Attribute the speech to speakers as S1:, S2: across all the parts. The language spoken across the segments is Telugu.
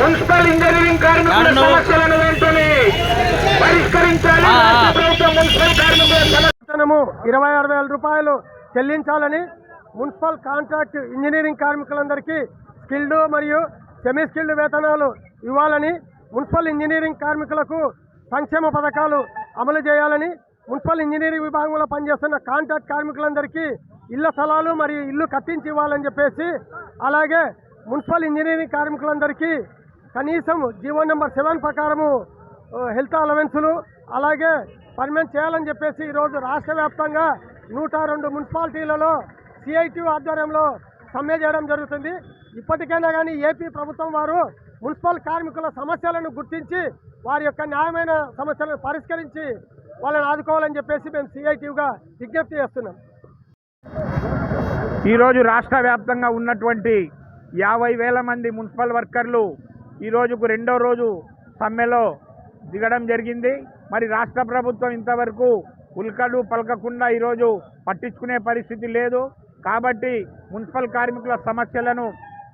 S1: మున్సిపల్ ఇంజనీరింగ్ కార్మికుల సమస్యలను వెంటనే పరిష్కరించాలి.
S2: 26,000 రూపాయలు చెల్లించాలని మున్సిపల్ కాంట్రాక్ట్ ఇంజనీరింగ్ కార్మికులందరికీ స్కిల్డ్ మరియు సెమీ స్కిల్డ్ వేతనాలు ఇవ్వాలని, మున్సిపల్ ఇంజనీరింగ్ కార్మికులకు సంక్షేమ పథకాలు అమలు చేయాలని, మున్సిపల్ ఇంజనీరింగ్ విభాగంలో పనిచేస్తున్న కాంట్రాక్ట్ కార్మికులందరికీ ఇళ్ల స్థలాలు మరియు ఇల్లు కట్టించి ఇవ్వాలని చెప్పేసి, అలాగే మున్సిపల్ ఇంజనీరింగ్ కార్మికులందరికీ కనీసం జీవో నెంబర్ 7 ప్రకారము హెల్త్ అలవెన్సులు అలాగే పర్మనెంట్ చేయాలని చెప్పేసి ఈరోజు రాష్ట్ర వ్యాప్తంగా 102 మున్సిపాలిటీలలో సిఐటి ఆధ్వర్యంలో సమ్మె చేయడం జరుగుతుంది. ఇప్పటికైనా కానీ ఏపీ ప్రభుత్వం వారు మున్సిపల్ కార్మికుల సమస్యలను గుర్తించి వారి యొక్క న్యాయమైన సమస్యలను పరిష్కరించి వాళ్ళని ఆదుకోవాలని చెప్పేసి మేము సిఐటిగా విజ్ఞప్తి చేస్తున్నాం.
S3: ఈరోజు రాష్ట్ర వ్యాప్తంగా ఉన్నటువంటి 50,000 మంది మున్సిపల్ వర్కర్లు ఈరోజుకు రెండో రోజు సమ్మెలో దిగడం జరిగింది. మరి రాష్ట్ర ప్రభుత్వం ఇంతవరకు ఉల్కడు పలకకుండా ఈరోజు పట్టించుకునే పరిస్థితి లేదు. కాబట్టి మున్సిపల్ కార్మికుల సమస్యలను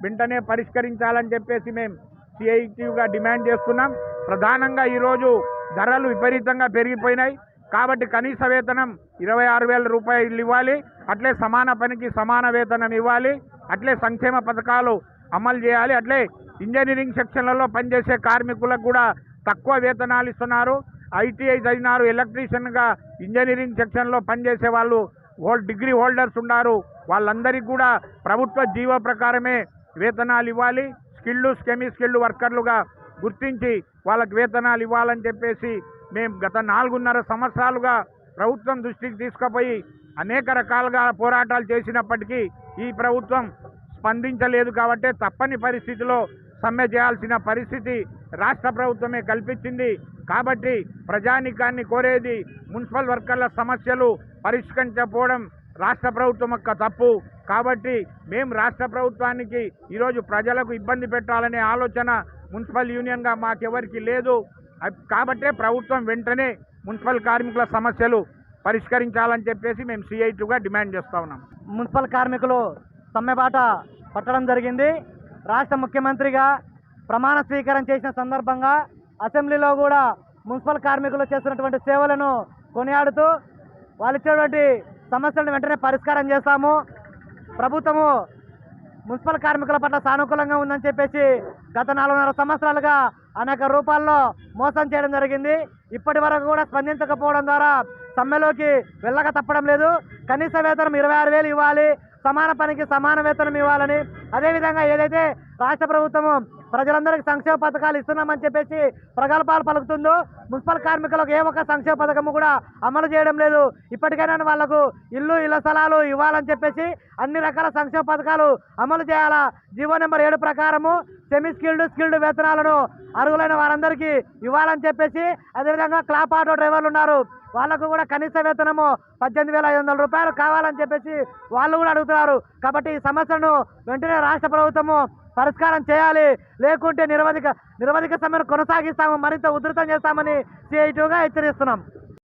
S3: వెంటనే పరిష్కరించాలని చెప్పేసి మేము సిఐటిగా డిమాండ్ చేస్తున్నాం. ప్రధానంగా ఈరోజు ధరలు విపరీతంగా పెరిగిపోయినాయి. కాబట్టి కనీస వేతనం 26,000 రూపాయలు ఇవ్వాలి, అట్లే సమాన పనికి సమాన వేతనం ఇవ్వాలి, అట్లే సంక్షేమ పథకాలు అమలు చేయాలి, అట్లే ఇంజనీరింగ్ సెక్షన్లలో పనిచేసే కార్మికులకు కూడా తక్కువ వేతనాలు ఇస్తున్నారు. ఐటీఐ చదివినారు, ఎలక్ట్రీషియన్గా ఇంజనీరింగ్ సెక్షన్లో పనిచేసే వాళ్ళు డిగ్రీ హోల్డర్స్ ఉన్నారు. వాళ్ళందరికీ కూడా ప్రభుత్వ జీవో ప్రకారమే వేతనాలు ఇవ్వాలి. స్కిల్డ్ సెమీ స్కిల్డ్ వర్కర్లుగా గుర్తించి వాళ్ళకి వేతనాలు ఇవ్వాలని చెప్పేసి మేము గత 4.5 సంవత్సరాలుగా ప్రభుత్వం దృష్టికి తీసుకుపోయి అనేక రకాలుగా పోరాటాలు చేసినప్పటికీ ఈ ప్రభుత్వం స్పందించలేదు. కాబట్టి తప్పని పరిస్థితిలో సమ్మె చేయాల్సిన పరిస్థితి రాష్ట్ర ప్రభుత్వమే కల్పించింది. కాబట్టి ప్రజానీకాన్ని కోరేది మున్సిపల్ వర్కర్ల సమస్యలు పరిష్కరించకపోవడం రాష్ట్ర ప్రభుత్వం యొక్క తప్పు. కాబట్టి మేము రాష్ట్ర ప్రభుత్వానికి ఈరోజు ప్రజలకు ఇబ్బంది పెట్టాలనే ఆలోచన మున్సిపల్ యూనియన్గా మాకెవరికి లేదు. కాబట్టే ప్రభుత్వం వెంటనే మున్సిపల్ కార్మికుల సమస్యలు పరిష్కరించాలని చెప్పేసి మేము సిఐటిగా డిమాండ్ చేస్తూ ఉన్నాం.
S2: మున్సిపల్ కార్మికులు సమ్మెబాట పట్టడం జరిగింది. రాష్ట్ర ముఖ్యమంత్రిగా ప్రమాణ స్వీకారం చేసిన సందర్భంగా అసెంబ్లీలో కూడా మున్సిపల్ కార్మికులు చేస్తున్నటువంటి సేవలను కొనియాడుతూ వాళ్ళు ఇచ్చినటువంటి సమస్యలను వెంటనే పరిష్కారం చేస్తాము, ప్రభుత్వము మున్సిపల్ కార్మికుల పట్ల సానుకూలంగా ఉందని చెప్పేసి గత 4.5 సంవత్సరాలుగా అనేక రూపాల్లో మోసం చేయడం జరిగింది. ఇప్పటి వరకు కూడా స్పందించకపోవడం ద్వారా సమ్మెలోకి వెళ్ళక తప్పడం లేదు. కనీస వేతనం 26,000 ఇవ్వాలి, సమాన పనికి సమాన వేతనం ఇవ్వాలని, అదేవిధంగా ఏదైతే రాష్ట్ర ప్రభుత్వము ప్రజలందరికీ సంక్షేమ పథకాలు ఇస్తున్నామని చెప్పేసి ప్రగల్భాలు పలుకుతుందో మున్సిపల్ కార్మికులకు ఏ ఒక్క సంక్షేమ పథకము కూడా అమలు చేయడం లేదు. ఇప్పటికైనా వాళ్లకు ఇళ్ల స్థలాలు ఇవ్వాలని చెప్పేసి అన్ని రకాల సంక్షేమ పథకాలు అమలు చేయాలా. జీవో నెంబర్ 7 ప్రకారము సెమీ స్కిల్డ్ వేతనాలను అర్హులైన వారందరికీ ఇవ్వాలని చెప్పేసి, అదేవిధంగా క్లాప్ ఆటో డ్రైవర్లు ఉన్నారు, వాళ్లకు కూడా కనీస వేతనము 18,500 రూపాయలు కావాలని చెప్పేసి వాళ్ళు కూడా అడుగుతున్నారు. కాబట్టి ఈ సమస్యను వెంటనే రాష్ట్ర ప్రభుత్వము పరిష్కారం చేయాలి, లేకుంటే నిరవధిక సమ్మెను కొనసాగిస్తాము, మరింత ఉధృతం చేస్తామని సిఐటిగా హెచ్చరిస్తున్నాం.